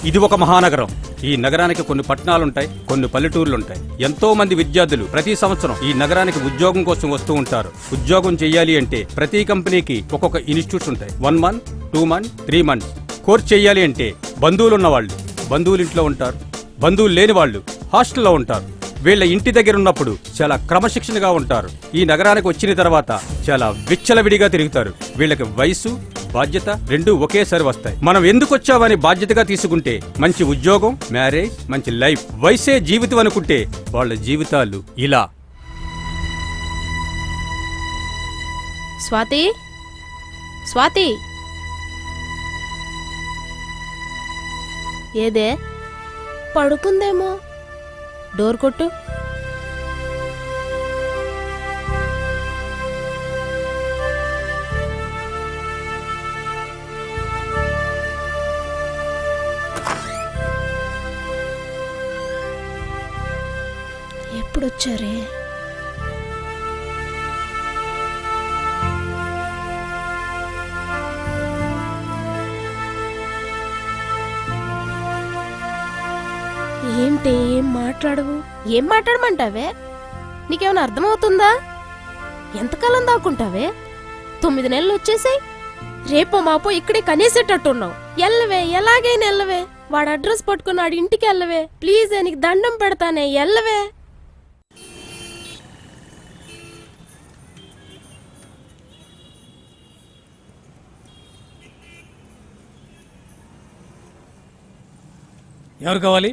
ఇది ఒక మహానగరం. ఈ నగరానికి కొన్ని పట్టణాలుంటాయి, కొన్ని పల్లెటూర్లుంటాయి. ఎంతో మంది విద్యార్థులు ప్రతి సంవత్సరం ఈ నగరానికి ఉద్యోగం కోసం వస్తూ ఉంటారు. ఉద్యోగం చెయ్యాలి అంటే ప్రతి కంపెనీకి ఒక్కొక్క ఇన్స్టిట్యూట్స్ ఉంటాయి. 1 month, 2 months, 3 months కోర్స్ చెయ్యాలి అంటే బంధువులున్న వాళ్ళు బంధువులింట్లో ఉంటారు, బంధువులు లేని వాళ్ళు హాస్టల్లో ఉంటారు. వీళ్ళ ఇంటి దగ్గర ఉన్నప్పుడు చాలా క్రమశిక్షణగా ఉంటారు. ఈ నగరానికి వచ్చిన తర్వాత చాలా విచ్చలవిడిగా తిరుగుతారు. వీళ్ళకి వయసు, బాధ్యత రెండూ ఒకేసారి వస్తాయి. మనం ఎందుకు వచ్చామని బాధ్యతగా తీసుకుంటే మంచి ఉద్యోగం, మ్యారేజ్, మంచి లైఫ్. వయసే జీవితం అనుకుంటే వాళ్ళ జీవితాలు ఇలా. స్వాతి, స్వాతి, ఏదే పడుకుందేమో, డోర్ కొట్టు. ఎప్పుడొచ్చారే? ఏంటి, ఏం మాట్లాడవు? ఏం మాట్లాడమంటావే? నీకేమైనా అర్థమవుతుందా? ఎంతకాలం దాక్కుంటావే? 9 నెలలు వచ్చేసాయి. రేపో మాపో ఇక్కడే కనేసేటట్టున్నావు. ఎల్లవే, ఎలాగైనా ఎల్లవే. వాడు అడ్రస్ పట్టుకున్నాడు, ఇంటికి ఎల్లవే. ప్లీజ్, నీకు దండం పెడతానే, ఎల్లవే. ఎవరు కావాలి?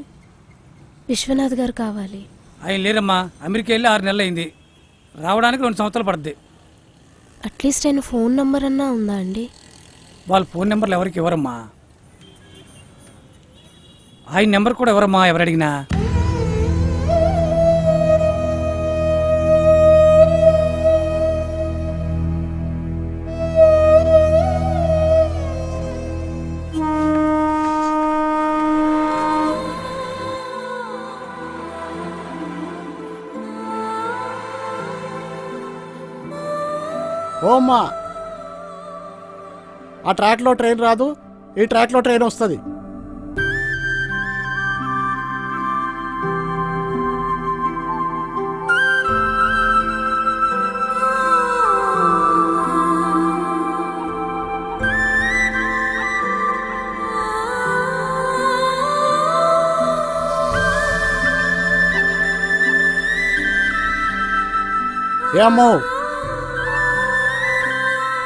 విశ్వనాథ్ గారు కావాలి. ఆయన లేరమ్మా, అమెరికా వెళ్ళి 6 నెలలు అయింది. రావడానికి 2 సంవత్సరాలు పడుద్ది. అట్లీస్ట్ ఆయన ఫోన్ నంబర్ అన్నా ఉందా అండి? వాళ్ళ ఫోన్ నెంబర్లు ఎవరికి ఇవ్వరమ్మా. ఆయన నెంబర్ కూడా ఎవరమ్మా, ఎవరు అడిగినా. ఓ అమ్మా, ఆ ట్రాక్లో ట్రైన్ రాదు, ఈ ట్రాక్లో ట్రైన్ వస్తుంది. ఏమో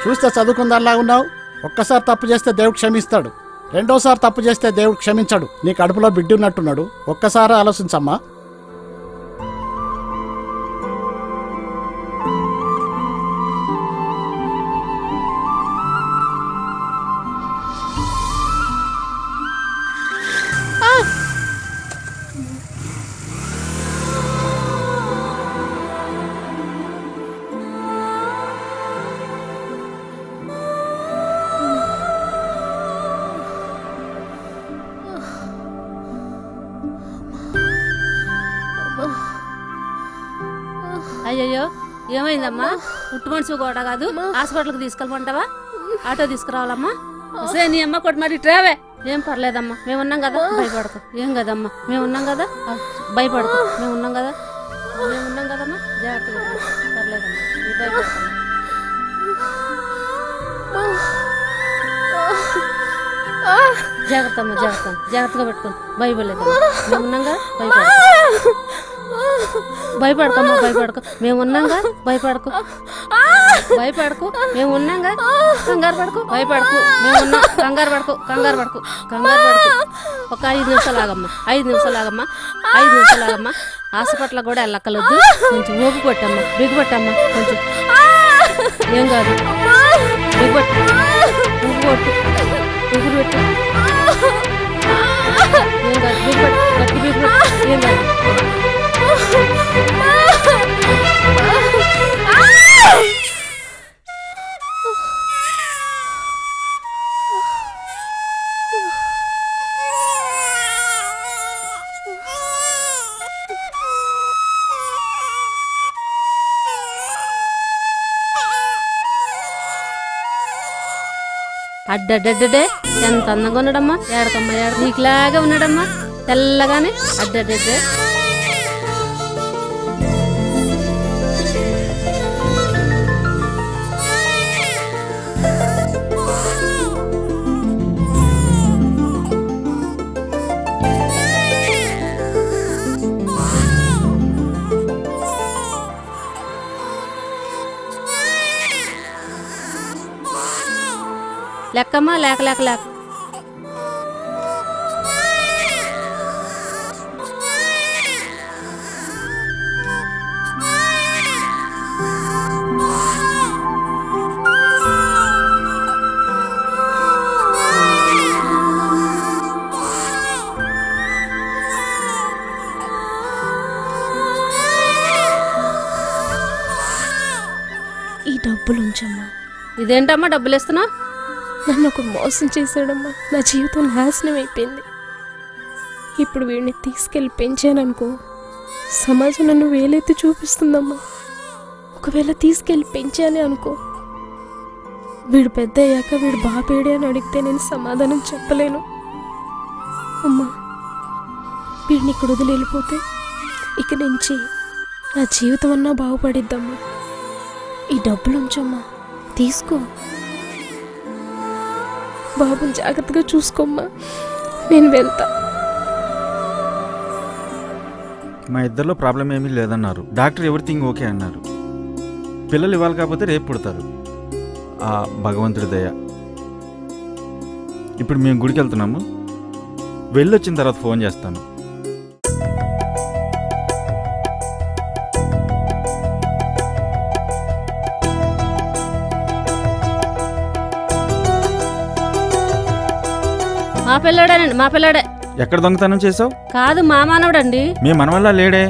చూస్తే చదువుకుందల్లా ఉన్నావు. ఒక్కసారి తప్పు చేస్తే దేవుడు క్షమిస్తాడు, రెండోసారి తప్పు చేస్తే దేవుడు క్షమించడు. నీ కడుపులో బిడ్డ ఉన్నట్టున్నాడు, ఒక్కసారి ఆలోచించమ్మా. అయ్యయ్యో, ఏమైందమ్మా? పుట్టు మనిషి కూడా కాదు, హాస్పిటల్కి తీసుకెళ్ళమంటావా? ఆటో తీసుకురావాలమ్మా. సే నీ అమ్మ కొట్టి మరి ట్రావే. ఏం పర్లేదమ్మా, మేమున్నాం కదా, భయపడకు. ఏం కదమ్మా, మేమున్నాం కదా, భయపడకు. మేమున్నాం కదా, మేమున్నాం కదమ్మా, జాగ్రత్తగా. పర్లేదమ్మా, భయపడకమ్మా. జాగ్రత్త అమ్మా, జాగ్రత్త, జాగ్రత్తగా పెట్టుకోండి. భయపడలేదమ్మా, మేమున్నాంగా, భయపడకు. భయపడకమ్మా, భయపడకు. మేమున్నాంగా, భయపడకు. భయపడకు, మేమున్నాంగా. కంగారు పడకు, భయపడకు. మేమున్నా, కంగారు పడకు, కంగారు పడకు, కంగారు పడకు. ఒక 5 నిమిషాలు ఆగమ్మా, 5 నిమిషాలు ఆగమ్మా, 5 నిమిషాలు ఆగమ్మా. హాస్పిటల్ కూడా వెళ్ళక్కర్లేదు. కొంచెం ఊపి పట్టమ్మా, బిగుపట్టమ్మా కొంచెం. ఏం కాదు, బిగుపట్టు, ఉప్పు కొట్టు, ఉగురు పెట్టు. ఏం కాదు, బిగుపట్టు, గట్టి బిగుపట్టు. ఏం కాదు. అడ్డడ్డే ఎంత అందంగా ఉన్నాడమ్మా. ఏడకమ్మా ఏడ నీకులాగా ఉన్నాడమ్మా, తెల్లగానే. అడ్డడ్డే లెక్కమ్మా, లేక లేక లేక. ఈ డబ్బులు ఉంచమ్మా. ఇదేంటమ్మా డబ్బులు ఇస్తున్నావు? నన్ను ఒకడు మోసం చేశాడమ్మా. నా జీవితం నాశనం అయిపోయింది. ఇప్పుడు వీడిని తీసుకెళ్ళి పెంచాననుకో, సమాజం నన్ను వేలెత్తి చూపిస్తుందమ్మా. ఒకవేళ తీసుకెళ్ళి పెంచానే అనుకో, వీడు పెద్ద అయ్యాక వీడు బాపేడే అని అడిగితే నేను సమాధానం చెప్పలేను. అమ్మా, వీడిని ఇక్కడ వదిలి వెళ్ళిపోతే ఇక నుంచి నా జీవితం అన్నా బాగుపడిద్దమ్మా. ఈ డబ్బులు ఉంచమ్మా, తీసుకో. బాబుని జాగ్రత్తగా చూసుకోమ్మా, నేను వెళ్తా. మా ఇద్దరిలో ప్రాబ్లం ఏమీ లేదన్నారు. డాక్టర్ ఎవ్రీథింగ్ ఓకే అన్నారు. పిల్లలు ఇవ్వాలి కాకపోతే రేపు పుడతారు. ఆ భగవంతుడి దయ. ఇప్పుడు మేము గుడికి వెళ్తున్నాము. వెళ్ళొచ్చిన తర్వాత ఫోన్ చేస్తాను. మా పిల్లాడేనండి, మా పిల్లాడే. ఎక్కడ దొంగతనం చేసావు? కాదు, మా మానవుడండి. మీ మనవల్ల లేడే?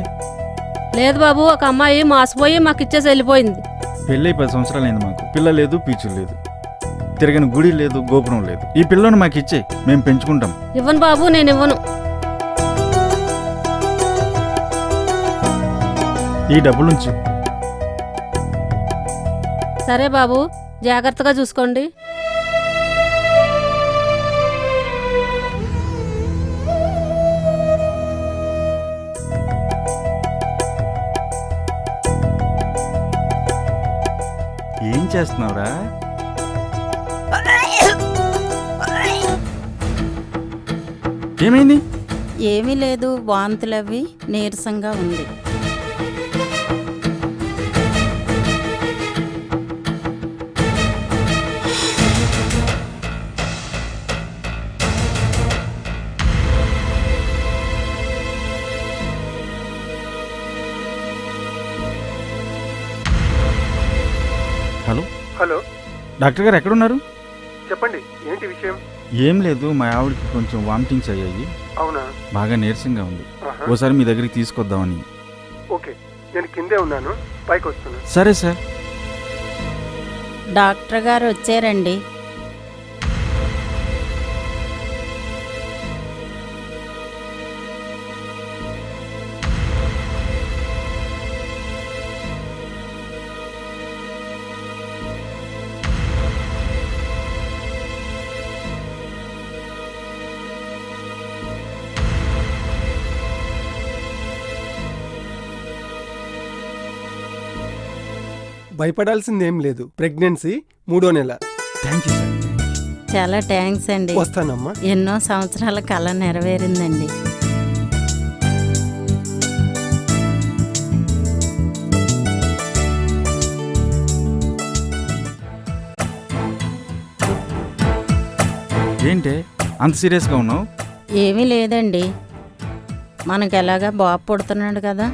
లేదు బాబు, ఒక అమ్మాయి మోసపోయి మాకు ఇచ్చేసి వెళ్ళిపోయింది. పెళ్ళై 10 సంవత్సరాలు అయింది. మాకు పిల్ల లేదు, పీచు లేదు, తిరగని గుడి లేదు, గోపురం లేదు. ఈ పిల్లను మాకు ఇచ్చే, మేము పెంచుకుంటాం. ఇవ్వను బాబు, నేను ఇవ్వను. ఈ డబ్బులుంచు. సరే బాబు, జాగ్రత్తగా చూసుకోండి. ఏం చేస్తున్నావురా? ఏమైంది? ఏమీ లేదు, వాంతులవి నీరసంగా ఉంది. హలో హలో, డాక్టర్ గారు ఎక్కడున్నారు? చెప్పండి, ఏంటి విషయం? ఏం లేదు, మా ఆవిడకి కొంచెం వామిటింగ్స్ అయ్యాయి. అవునా? బాగా నీరసంగా ఉంది. ఆహా. ఓసారి మీ దగ్గరికి తీసుకొద్దామని. ఓకే, నేను కిందే ఉన్నాను, పైకి వస్తున్నాను. సరే సార్. డాక్టర్ గారు వచ్చారండి. భయపడాల్సిందేం లేదు, ప్రెగ్నెన్సీ 3వ నెల. Thank you sir. చాలా థ్యాంక్స్ అండి. వస్తానమ్మా. ఎన్నో సంవత్సరాల కళ నెరవేరిందండి. ఏంటే అంత సీరియస్గా ఉన్నావు? ఏమీ లేదండి, మనకు ఎలాగా బాబు పుడుతున్నాడు కదా,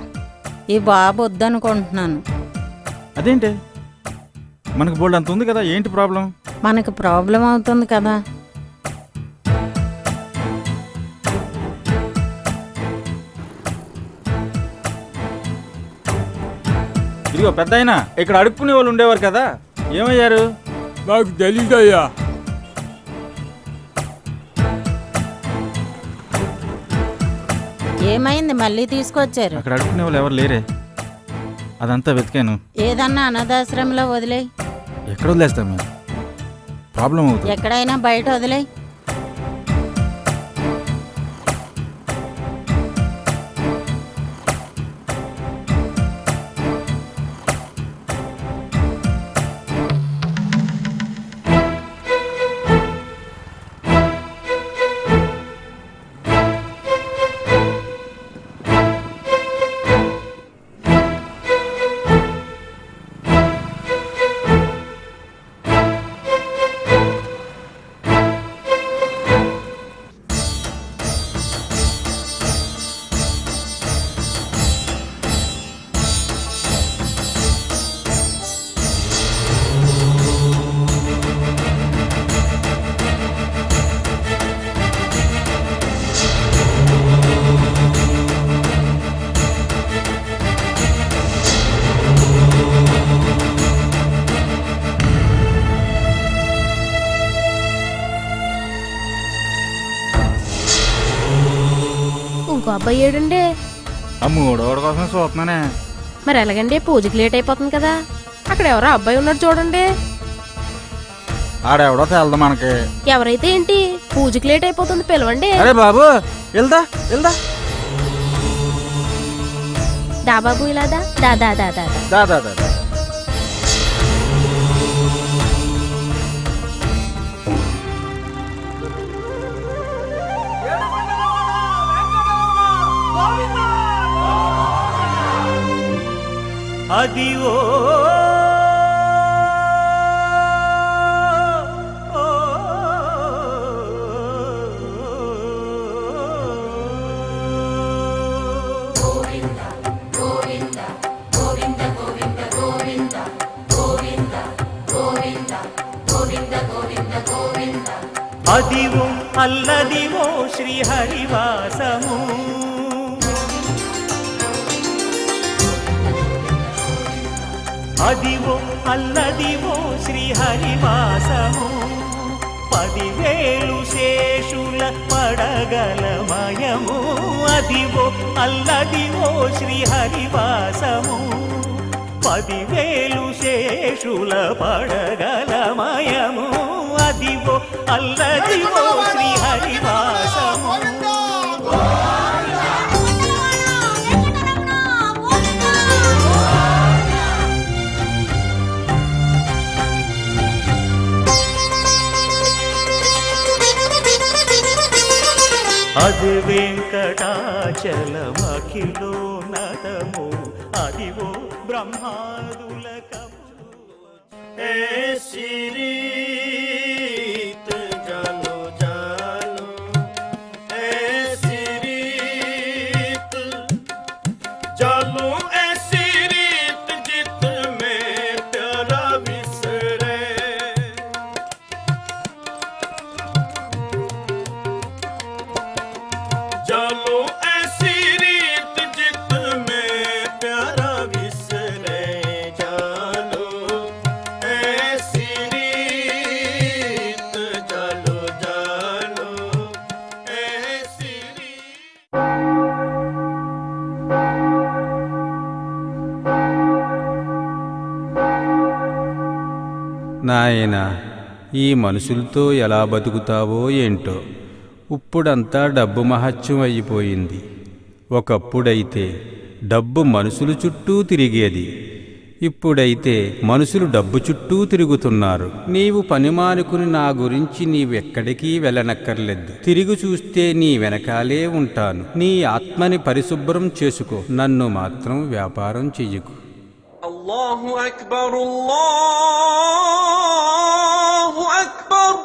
ఈ బాబు వద్దనుకుంటున్నాను. అదేంటే, మనకు బోల్డ్ అంత ఉంది కదా, ఏంటి ప్రాబ్లం? మనకు ప్రాబ్లం అవుతుంది కదా. ఇదిగో పెద్దాయనా, ఇక్కడ అడుక్కునే వాళ్ళు ఉండేవారు కదా, ఏమయ్యారు? నాకు తెలీదయ్యా. ఏమైంది, మళ్ళీ తీసుకొచ్చారు? అక్కడ అడుక్కునే వాళ్ళు ఎవరు లేరే, అదంతా వెతికాను. ఏదన్నా అనాథాశ్రమంలో వదిలేయి. ఎక్కడ వదిలేస్తాం మేము? ప్రాబ్లం అవుతుంది. ఎక్కడైనా బయట వదిలే. ఇంకో అబ్బాయి ఏడండి? ఆ మూడోడి కోసం చూస్తున్నానే. మరి ఎలాగండి, పూజకి లేట్ అయిపోతుంది కదా. అక్కడ ఎవరో అబ్బాయి ఉన్నాడు చూడండి. ఆడెవడో తెలదు మనకి. ఎవరైతే ఏంటి, పూజకి లేట్ అయిపోతుంది, పిలవండి. అరే బాబు వెళ్దా వెళ్దా. దా బాబు, ఇలా దా దా దా దా దా దా. దా దా దా దా. అదివో అదివో అల్లదివో శ్రీహరివాసము. అదివో అల్లదివో శ్రీహరివాసము. 10,000 శేషుల పడగలమయము. అదివో అల్లదివో శ్రీహరివాసము. 10,000 శేషుల పడగలమయము. అదివో అల్లదివో శ్రీహరివాసము. అది వెంకటాచలమఖిలో నటము. అదివో బ్రహ్మాదులకము. ఏ సిరీత్ జాను జాను, ఏ సిరీత్ జాను, ఏ సిరీత్ जित में प्यारा विसरे. जानो ऐसी रीत जित में प्यारा विसरे. जानो ऐसी रीत, जानो जानो ऐसी रीत. నాయనా, ఈ మనుషులతో ఎలా బతుకుతావో ఏంటో. ఇప్పుడంతా డబ్బు మహత్యం అయిపోయింది. ఒకప్పుడైతే డబ్బు మనుషులు చుట్టూ తిరిగేది. ఇప్పుడైతే మనుషులు డబ్బు చుట్టూ తిరుగుతున్నారు. నీవు పనిమానుకుని నా గురించి నీవెక్కడికి వెళ్ళనక్కర్లేదు. తిరిగి చూస్తే నీ వెనకాలే ఉంటాను. నీ ఆత్మని పరిశుభ్రం చేసుకో, నన్ను మాత్రం వ్యాపారం చెయ్యకు. అల్లాహు అక్బర్, అల్లాహు అక్బర్,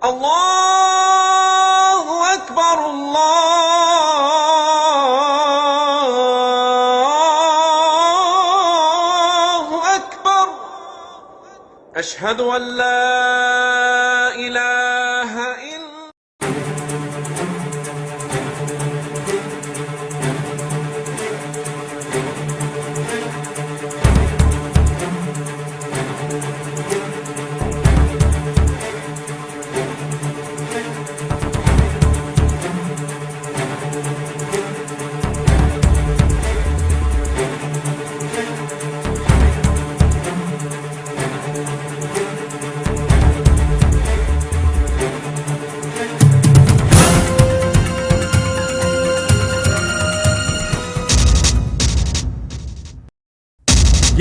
అల్లాహు అక్బర్, అల్లాహు అక్బర్. అష్హదు అల్లా ఇలాహ ఇల్లా.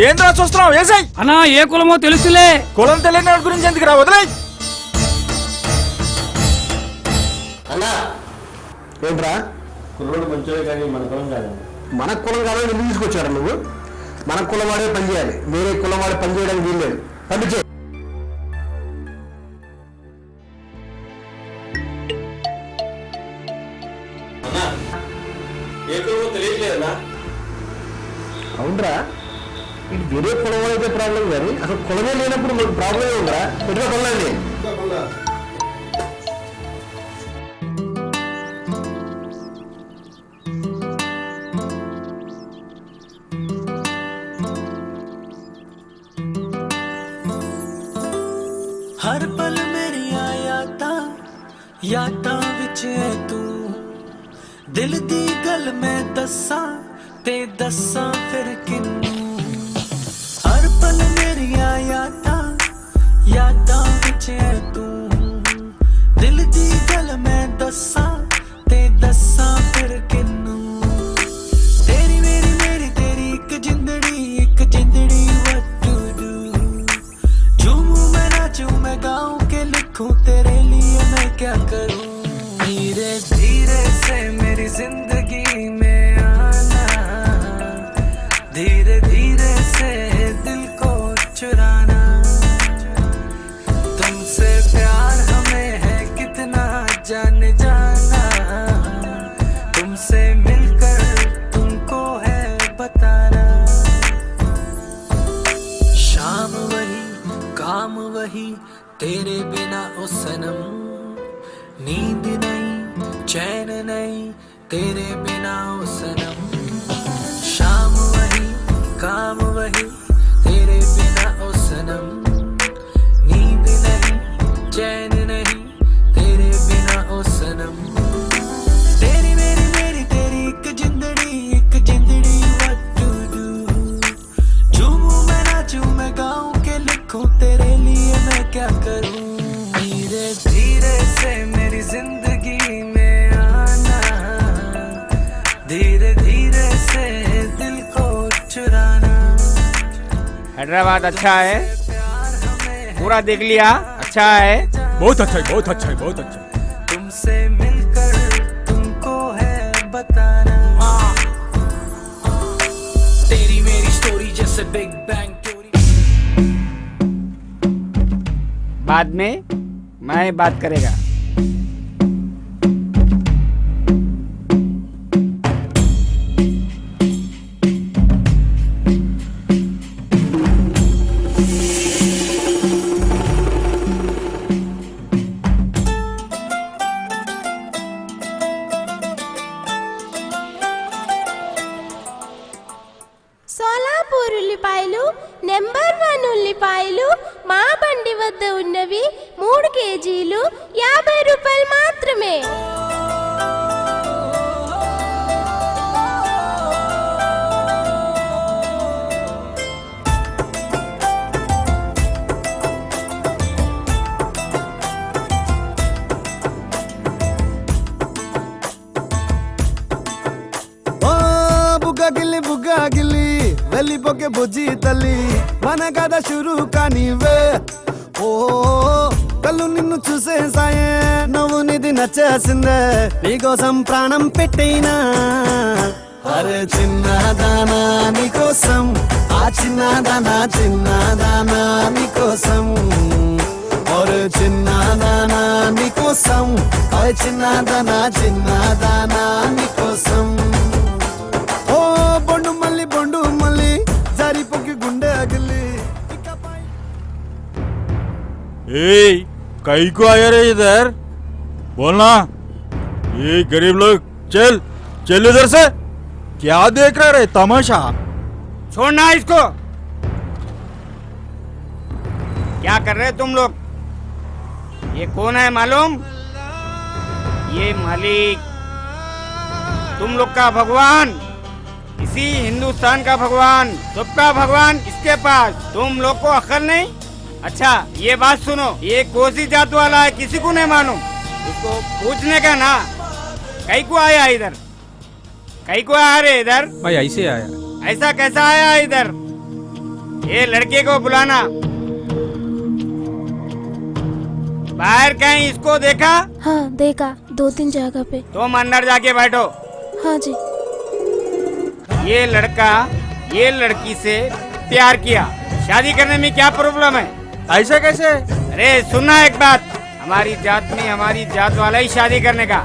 ఏంద్రా చూస్తున్నావు? వేసాయి. అన్నా ఏ కులమో తెలుసులే. కులం తెలియని వాడి గురించి ఎందుకు రా, వదిలేయ్. ఏంట్రా కుర్రోడు మంచిగా కానీ మన కులం కాదు. మన కులం కాదని ఎందుకు తీసుకొచ్చారు నువ్వు? మన కులం వాడే పని చేయాలి, వేరే కులం వాడే పని చేయడానికి వీల్లేదు. పంపించే అవునరా, ఇది వేరే కులం అయితే ప్రాబ్లం కానీ అసలు కులమే లేనప్పుడు మీకు ప్రాబ్లమే ఉందా? పెట్టుకో కొల్లండి. हर पल मेरी यादां विच तू दिल दी गल मैं दस्सां ते दस्सां फिर किन्नू। हर पल मेरी यादां विच तू दिल दी गल मैं दस्सां ते दस्सां फिर किन्नू। तेरी मेरी तेरी एक जिंदड़ी what to do। झूमूं मैं नाचूं मैं गाऊं के लिखूं तेरे लिए मैं क्या करूं। धीरे धीरे से मेरी जिंदगी में आना, धीरे धीरे से दिल को चुराना। तुमसे प्यार हमें है कितना जान जाना, तुमसे मिलकर तुमको है बताना। शाम वही काम वही तेरे बिना ओ सनम, नींद नहीं चैन नहीं तेरे बिना ओ सनम। शाम वही काम वही तेरे बिना ओ सनम, नींद नहीं चैन नहीं तेरे बिना ओ सनम। तेरी मेरी तेरी एक जिंदड़ी what to do। झूमूं मैं नाचूं मैं गाऊं के लिखूं तेरे लिए मैं क्या करूं। धीरे धीरे से मेरी जिंदगी में आना, धीरे धीरे से दिल को चुराना। हैदराबाद अच्छा है, पूरा देख लिया, अच्छा है, बहुत अच्छा है, बहुत अच्छा है, बहुत अच्छा है। तुमसे मिलकर तुमको है बताना। तेरी मेरी स्टोरी जैसे बिग बैंग थ्योरी। बाद में मैं बात करेगा। సోలాపూర్ ఉల్లిపాయలు నెంబర్ 1 ఉల్లిపాయలు మా బండి వద్ద ఉన్నవి 3 కేజీలు 50 రూపాయలు మాత్రమే. బుగ్గా గిల్లి వెళ్ళిపోకే బుజ్జి తల్లి మన కథ షురు కానివే. ఓ కళ్ళు నిన్ను చూసేసాయే, నువ్వు నిధి నచ్చేసిందే, నీకోసం ప్రాణం పెట్టైనా. అరే చిన్నదానా నీకోసం, ఆ చిన్నదానా నీకోసం. ఒరే చిన్నదానా నీకోసం, ఆ చిన్నదానా నీకోసం. ఓ బొండు మళ్ళీ జారిపోకి గుండె అగిలి. ए, कहीं को आया रे इधर? बोलना। ये गरीब लोग, चल इधर से। क्या देख रहे रे तमाशा? छोड़ना इसको। क्या कर रहे तुम लोग? ये कौन है मालूम? ये मालिक, तुम लोग का भगवान, इसी हिंदुस्तान का भगवान, सबका भगवान इसके पास। तुम लोग को अक्ल नहीं? अच्छा ये बात सुनो, ये कोसी जात वाला है, किसी को नहीं मालूम, उसको पूछने का ना। कहीं को आया इधर? कहीं को आया रे इधर? भाई ऐसे आया। ऐसा कैसा आया इधर? ये लड़के को बुलाना। बाहर कहीं इसको देखा? हाँ देखा, 2-3 जगह पे। तुम अंदर जाके बैठो। हाँ जी। ये लड़का ये लड़की से प्यार किया, शादी करने में क्या प्रॉब्लम है? ऐसा कैसे? अरे सुनना एक बात, हमारी जात में हमारी जात वाला ही शादी करने का,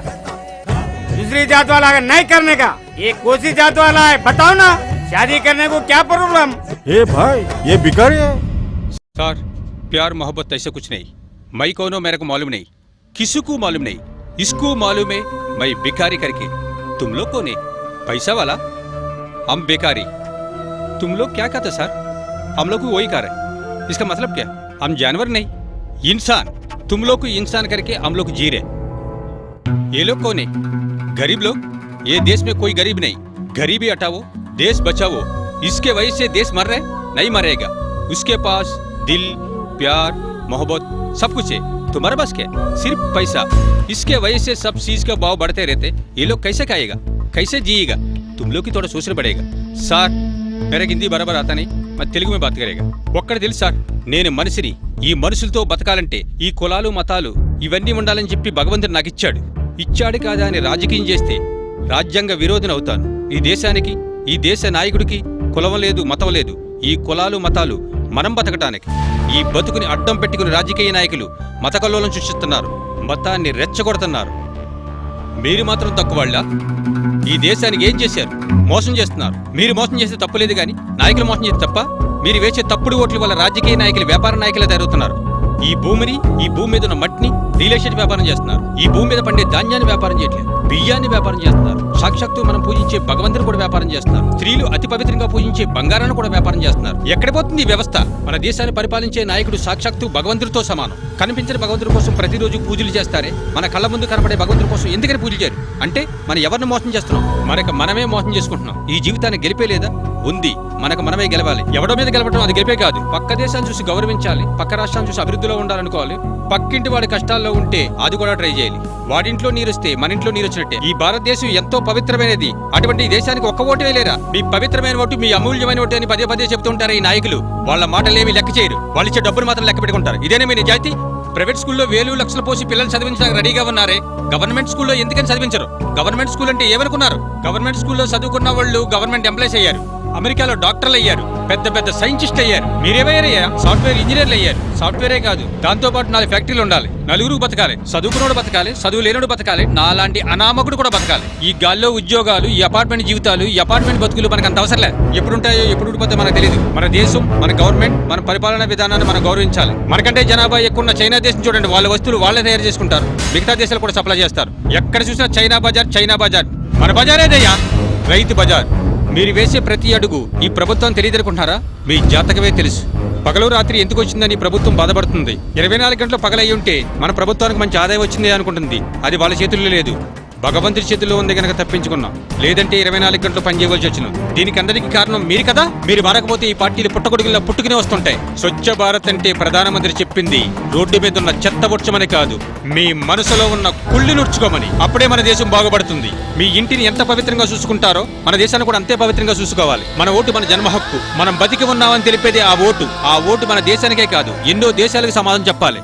दूसरी जात वाला नहीं करने का। ये कौन सी जात वाला है बताओ ना, शादी करने को क्या प्रॉब्लम? ए भाई ये भिखारी है। सर प्यार मोहब्बत ऐसे कुछ नहीं, मैं कौन हूं मेरे को मालूम नहीं, किसी को मालूम नहीं, इसको मालूम है मैं भिखारी करके। तुम लोग कौन है? पैसा वाला, हम बेकारी। तुम लोग क्या कहते सर? हम लोग को वही कह रहे, इसका मतलब क्या? हम जानवर नहीं, इंसान। तुम लोग को इंसान करके हम लोग जी रहे। ये लोग कौन है? गरीब लोग। ये देश में कोई गरीब नहीं, गरीबी हटाओ, देश बचाओ। इसके वजह से देश मर रहे नहीं मरेगा। उसके पास दिल, प्यार, मोहब्बत सब कुछ है, तुम्हारे पास क्या? सिर्फ पैसा। इसके वजह से सब चीज का भाव बढ़ते रहते। ये लोग कैसे खाएगा, कैसे जिएगा? तुम लोग की थोड़ा सोचना पड़ेगा। సార్ मेरे హిందీ బరాబర్ आता नहीं, मैं తెలుగు में बात करेगा। ఒక్కటి తెలుసు సార్, నేను మనిషిని, ఈ మనుషులతో బతకాలంటే ఈ కులాలు మతాలు ఇవన్నీ ఉండాలని చెప్పి భగవంతుడు నాకు ఇచ్చాడు కాదా అని రాజకీయం చేస్తే రాజ్యాంగ విరోధిని అవుతాను। ఈ దేశానికి, ఈ దేశ నాయకుడికి కులం లేదు, మతం లేదు। ఈ కులాలు మతాలు మనం బతకటానికి, ఈ బతుకుని అడ్డం పెట్టుకుని రాజకీయ నాయకులు మత కల్లోలం సృష్టిస్తున్నారు, మతాన్ని రెచ్చగొడుతున్నారు। మీరు మాత్రం తక్కువాళ్ళ? ఈ దేశానికి ఏం చేశారు? మోసం చేస్తున్నారు। మీరు మోసం చేస్తే తప్పులేదు కానీ నాయకులు మోసం చేస్తే తప్ప? మీరు వేసే తప్పుడు ఓట్ల వల్ల రాజకీయ నాయకులు వ్యాపార నాయకులే తయారవుతున్నారు। ఈ భూమిని, ఈ భూమి మీద ఉన్న మట్టిని రియల్ ఎస్టేట్ వ్యాపారం చేస్తున్నారు। ఈ భూమి మీద పండే ధాన్యాన్ని వ్యాపారం చేయట్లేదు, బియ్యాన్ని వ్యాపారం చేస్తున్నారు। సాక్షాత్తు మనం పూజించే భగవంతుని కూడా వ్యాపారం చేస్తున్నారు। స్త్రీలు అతి పవిత్రంగా పూజించే బంగారాన్ని కూడా వ్యాపారం చేస్తున్నారు। ఎక్కడ పోతుంది ఈ వ్యవస్థ? మన దేశాన్ని పరిపాలించే నాయకుడు సాక్షాత్తు భగవంతుడితో సమానం। కనిపించిన భగవంతుడి కోసం ప్రతిరోజు పూజలు చేస్తారే, మన కళ్ళ ముందు కనబడే భగవంతుడి కోసం ఎందుకని పూజలు చేయరు? అంటే మనం ఎవరిని మోసం చేస్తున్నాం? మనకు మనమే మోసం చేసుకుంటున్నాం। ఈ జీవితాన్ని గెలిపే లేదా? ఉంది, మనకు మనమే గెలవాలి। ఎవడో మీద గెలవడం అది గెలిపే కాదు। పక్క దేశాన్ని చూసి గౌరవించాలి, పక్క రాష్ట్రాన్ని చూసి అభివృద్ధిలో ఉండాలనుకోవాలి। పక్కింటి వాడి కష్టాల్లో ఉంటే అది కూడా ట్రై చేయాలి। వాడింట్లో నీరొస్తే మన ఇంట్లో నీరొచ్చినట్టే। ఈ భారతదేశం ఎంతో పవిత్రమైనది, అటువంటి ఈ దేశానికి ఒక్క ఓటు వేయలేరా? మీ పవిత్రమైన ఓటు, మీ అమూల్యమైన ఓటు అని పదే పదే చెప్తుంటారు ఈ నాయకులు। వాళ్ళ మాటలేమి లెక్క చేయరు, వాళ్ళు ఇచ్చే డబ్బులు మాత్రం లెక్క పెట్టుకుంటారు। ఇదేనా మీ నిజాయితీ? ప్రైవేట్ స్కూల్లో వేలు లక్షలు పోసి పిల్లలు చదివించడానికి రెడీగా ఉన్నారే, గవర్నమెంట్ స్కూల్లో ఎందుకని చదివించరు? గవర్నమెంట్ స్కూల్ అంటే ఏమనుకున్నారు? గవర్నమెంట్ స్కూల్లో చదువుకున్న వాళ్ళు గవర్నమెంట్ ఎంప్లాయీస్ అయ్యారు, అమెరికాలో డాక్టర్లు అయ్యారు, పెద్ద పెద్ద సైంటిస్టులు అయ్యారు। మీరేమయ్యారయ్యా? సాఫ్ట్వేర్ ఇంజనీర్లు అయ్యారు। సాఫ్ట్వేరే కాదు, దాంతో పాటు 4 ఫ్యాక్టరీలు ఉండాలి, నలుగురు బతకాలి, చదువుకున్నోడు బతకాలి, చదువు లేనోడు బతకాలి, నాలాంటి అనామకుడు కూడా బతకాలి। ఈ గాల్లో ఉద్యోగాలు, ఈ అపార్ట్మెంట్ జీవితాలు, ఈ అపార్ట్మెంట్ బతుకులు మనకు అంత అవసరం లేదు। ఎప్పుడుంటాయో ఎప్పుడు ఊడిపోతే మనకు తెలియదు। మన దేశం, మన గవర్నమెంట్, మన పరిపాలనా విధానాన్ని మనం గౌరవించాలి। మనకంటే జనాభా ఎక్కువ ఉన్న చైనా దేశం చూడండి, వాళ్ళ వస్తువులు వాళ్ళే తయారు చేసుకుంటారు, మిగతా దేశాలు కూడా సప్లై చేస్తారు। ఎక్కడ చూసినా చైనా బజార్, చైనా బజార్। మన బజారేదయ్యా, రైతు బజార్। మీరు వేసే ప్రతి అడుగు ఈ ప్రభుత్వం తెలియదనుకుంటున్నారా? మీ జాతకమే తెలుసు। పగలు రాత్రి ఎందుకు వచ్చిందని ప్రభుత్వం బాధపడుతుంది। 24 గంటలు పగలయ్యి ఉంటే మన ప్రభుత్వానికి మంచి ఆదాయం వచ్చింది అనుకుంటుంది, అది వాళ్ళ చేతుల్లో లేదు, భగవంతుడి చేతుల్లో ఉంది గనక తప్పించుకున్నాం, లేదంటే 24 గంటలు పనిచేయవలసి వచ్చినాం। దీనికి అందరికీ కారణం మీరు కదా। మీరు మారకపోతే ఈ పార్టీలు పుట్టగొడుగులా పుట్టుకునే వస్తుంటాయి। స్వచ్ఛ భారత్ అంటే ప్రధానమంత్రి చెప్పింది రోడ్డు మీద ఉన్న చెత్త ఉడ్చమని కాదు, మీ మనసులో ఉన్న కుళ్ళి నుడ్చుకోమని। అప్పుడే మన దేశం బాగుపడుతుంది। మీ ఇంటిని ఎంత పవిత్రంగా చూసుకుంటారో మన దేశాన్ని కూడా అంతే పవిత్రంగా చూసుకోవాలి। మన ఓటు మన జన్మ హక్కు, మనం బతికి ఉన్నామని తెలిపేదే ఆ ఓటు। ఆ ఓటు మన దేశానికే కాదు, ఎన్నో దేశాలకు సమాధానం చెప్పాలి।